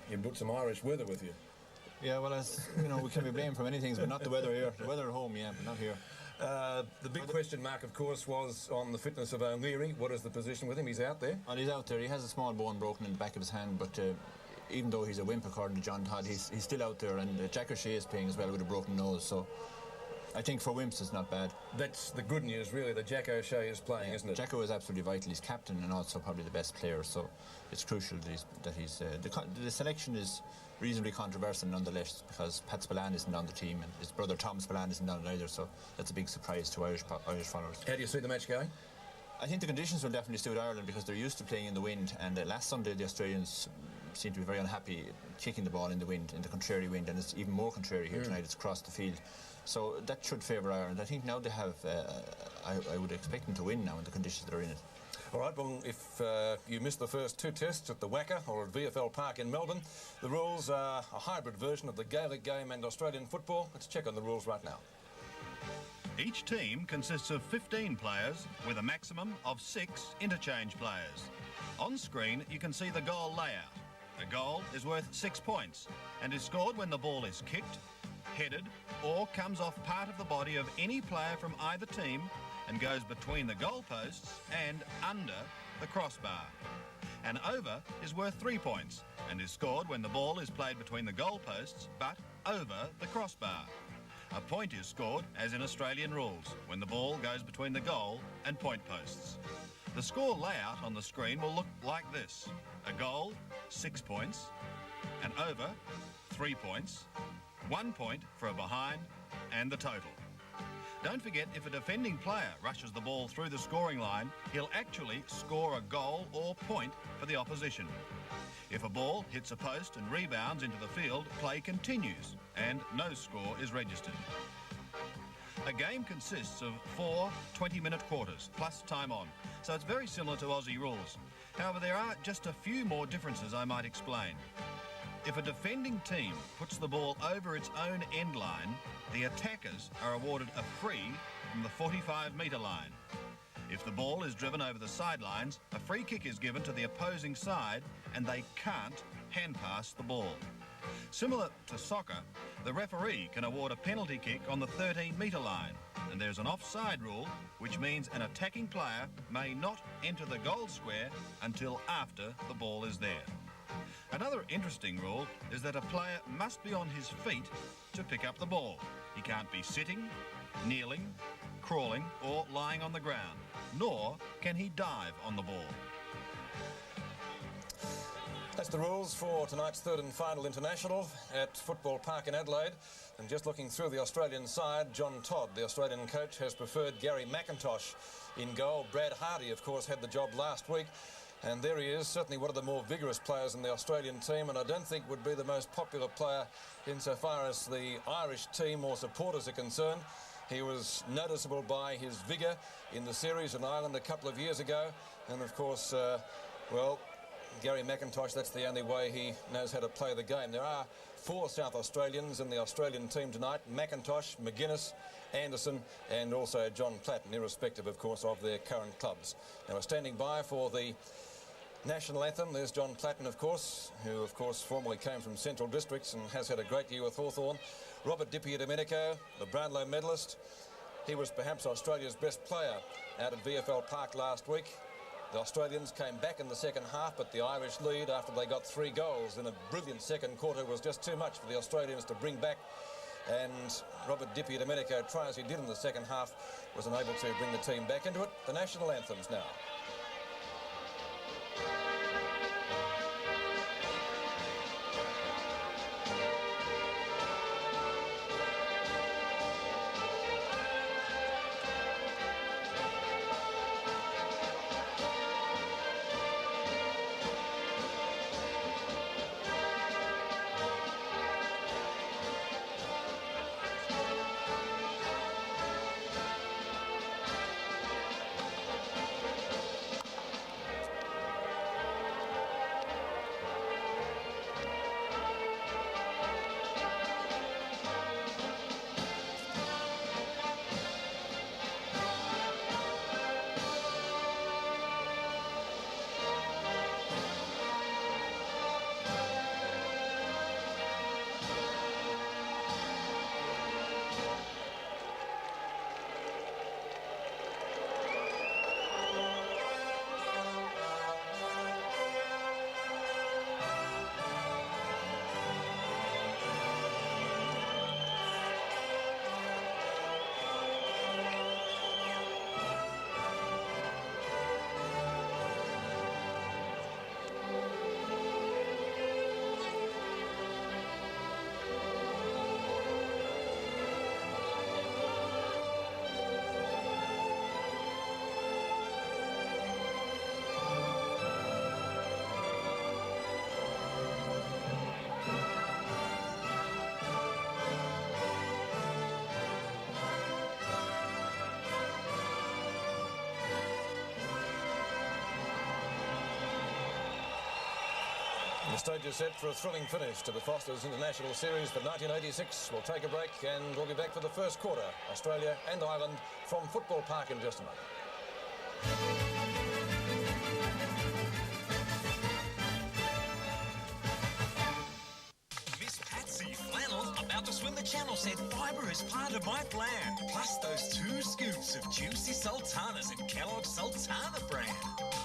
You brought some Irish weather with you. Yeah, well, as you know, we can be blamed for many things, but not the weather here. The weather at home, yeah, but not here. The big question mark, of course, was on the fitness of O'Leary. What is the position with him? He's out there? Well, he's out there. He has a small bone broken in the back of his hand, but even though he's a wimp, according to John Todd, he's still out there, and Jack O'Shea is playing as well with a broken nose, so I think for wimps it's not bad. That's the good news, really, that Jack O'Shea is playing, isn't it? Jacko is absolutely vital. He's captain and also probably the best player, so it's crucial that he's the selection is reasonably controversial nonetheless, because Pat Spillane isn't on the team and his brother Tom Spillane isn't on it either, so that's a big surprise to Irish followers. How do you see the match going? I think the conditions will definitely suit Ireland because they're used to playing in the wind, and last Sunday the Australians seem to be very unhappy kicking the ball in the wind, in the contrary wind, and it's even more contrary here tonight. It's across the field, so that should favour Ireland. I think now they have I would expect them to win now in the conditions that are in it. All right, well, if you missed the first two tests at the Wacker or at VFL Park in Melbourne, the rules are a hybrid version of the Gaelic game and Australian football. Let's check on the rules right now. Each team consists of 15 players with a maximum of 6 interchange players. On screen you can see the goal layout. A goal is worth 6 points and is scored when the ball is kicked, headed or comes off part of the body of any player from either team and goes between the goalposts and under the crossbar. An over is worth 3 points and is scored when the ball is played between the goalposts but over the crossbar. A point is scored, as in Australian rules, when the ball goes between the goal and point posts. The score layout on the screen will look like this. A goal, 6 points. An over, 3 points. 1 point for a behind, and the total. Don't forget, if a defending player rushes the ball through the scoring line, he'll actually score a goal or point for the opposition. If a ball hits a post and rebounds into the field, play continues and no score is registered. A game consists of 4 20-minute quarters plus time on, so it's very similar to Aussie rules. However, there are just a few more differences I might explain. If a defending team puts the ball over its own end line, the attackers are awarded a free from the 45-metre line. If the ball is driven over the sidelines, a free kick is given to the opposing side and they can't hand pass the ball. Similar to soccer, the referee can award a penalty kick on the 13-metre line, and there's an offside rule, which means an attacking player may not enter the goal square until after the ball is there. Another interesting rule is that a player must be on his feet to pick up the ball. He can't be sitting, kneeling, crawling or lying on the ground, nor can he dive on the ball. That's the rules for tonight's third and final international at Football Park in Adelaide. And just looking through the Australian side, John Todd, the Australian coach, has preferred Gary McIntosh in goal. Brad Hardy, of course, had the job last week. And there he is, certainly one of the more vigorous players in the Australian team, and I don't think would be the most popular player insofar as the Irish team or supporters are concerned. He was noticeable by his vigour in the series in Ireland a couple of years ago. And of course, well, Gary McIntosh, that's the only way he knows how to play the game. There are 4 South Australians in the Australian team tonight: McIntosh, McGuinness, Anderson and also John Platten, irrespective, of course, of their current clubs. Now we're standing by for the national anthem. There's John Platten, of course, who, of course, formerly came from Central Districts and has had a great year with Hawthorn. Robert Di-Domenico, the Brownlow medalist. He was perhaps Australia's best player out at VFL Park last week. The Australians came back in the second half, but the Irish lead after they got 3 goals in a brilliant second quarter was just too much for the Australians to bring back. And Robert Di-Domenico, try as he did in the second half, was unable to bring the team back into it. The national anthems now. The stage is set for a thrilling finish to the Foster's International Series for 1986. We'll take a break and we'll be back for the first quarter. Australia and Ireland from Football Park in just a moment. About to swim the channel said fibre is part of my plan. Plus those 2 scoops of juicy sultanas in Kellogg's Sultana brand.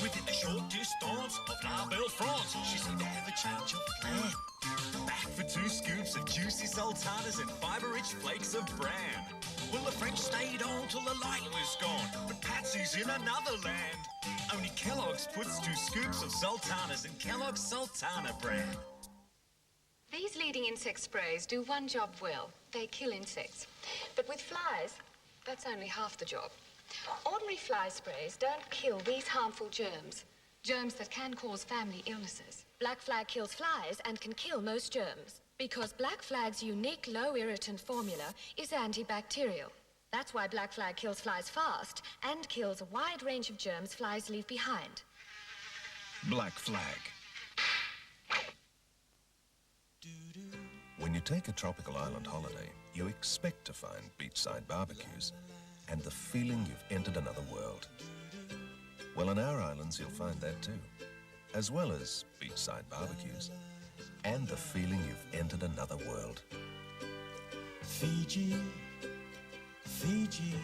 Within a short distance of La Belle, France, she said have a change of plan. Back for 2 scoops of juicy sultanas and fibre-rich flakes of bran. Well, the French stayed on till the light was gone, but Patsy's in another land. Only Kellogg's puts 2 scoops of sultanas in Kellogg's Sultana brand. These leading insect sprays do one job well. They kill insects. But with flies, that's only half the job. Ordinary fly sprays don't kill these harmful germs. Germs that can cause family illnesses. Black Flag kills flies and can kill most germs. Because Black Flag's unique low-irritant formula is antibacterial. That's why Black Flag kills flies fast and kills a wide range of germs flies leave behind. Black Flag. When you take a tropical island holiday, you expect to find beachside barbecues and the feeling you've entered another world. Well, on our islands, you'll find that too, as well as beachside barbecues and the feeling you've entered another world. Fiji, Fiji.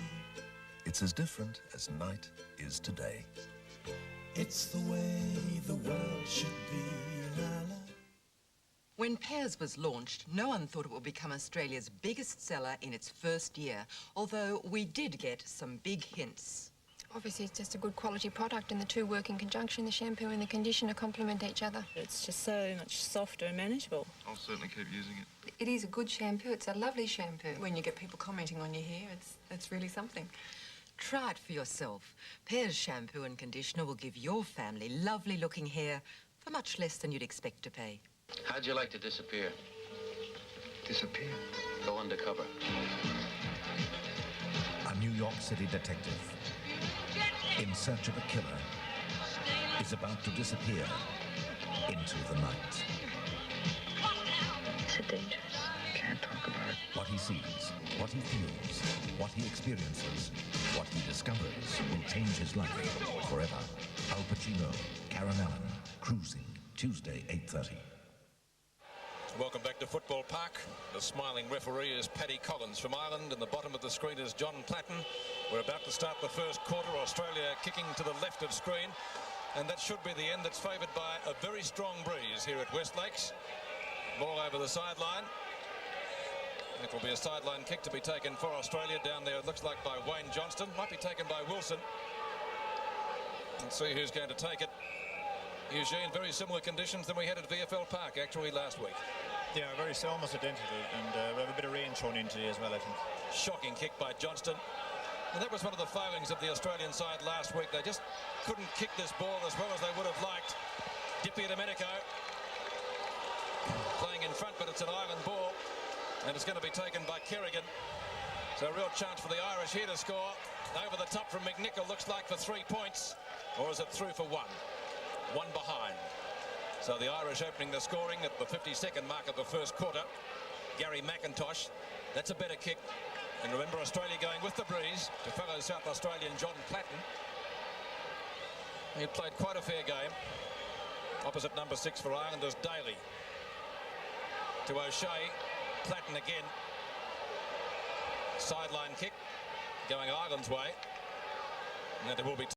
It's as different as night is today. It's the way the world should be. When Pears was launched, no one thought it would become Australia's biggest seller in its first year, although we did get some big hints. Obviously, it's just a good quality product, and the 2 work in conjunction. The shampoo and the conditioner complement each other. It's just so much softer and manageable. I'll certainly keep using it. It is a good shampoo. It's a lovely shampoo. When you get people commenting on your hair, it's really something. Try it for yourself. Pears shampoo and conditioner will give your family lovely-looking hair for much less than you'd expect to pay. How'd you like to disappear? Disappear? Go undercover. A New York City detective, in search of a killer, is about to disappear into the night. Is it dangerous? Can't talk about it. What he sees, what he feels, what he experiences, what he discovers will change his life forever. Al Pacino, Karen Allen, Cruising, Tuesday, 8:30. Welcome back to Football Park. The smiling referee is Paddy Collins from Ireland, and the bottom of the screen is John Platten. We're about to start the first quarter. Australia kicking to the left of screen, and that should be the end. That's favoured by a very strong breeze here at West Lakes. Ball over the sideline. It will be a sideline kick to be taken for Australia down there. It looks like by Wayne Johnston. Might be taken by Wilson. Let's see who's going to take it. Eugene, very similar conditions than we had at VFL Park actually last week. Yeah, almost identical, and we have a bit of rain thrown in today as well, I think. Shocking kick by Johnston. And that was one of the failings of the Australian side last week. They just couldn't kick this ball as well as they would have liked. Dippy Domenico playing in front, but it's an Ireland ball, and it's going to be taken by Kerrigan. So a real chance for the Irish here to score. Over the top from McNichol, looks like for 3 points, or is it through for 1? 1 behind. So the Irish opening the scoring at the 52nd mark of the first quarter. Garry McIntosh, that's a better kick. And remember, Australia going with the breeze to fellow South Australian John Platten. He played quite a fair game. Opposite number 6 for Ireland is Daly. To O'Shea, Platten again. Sideline kick going Ireland's way. And there will be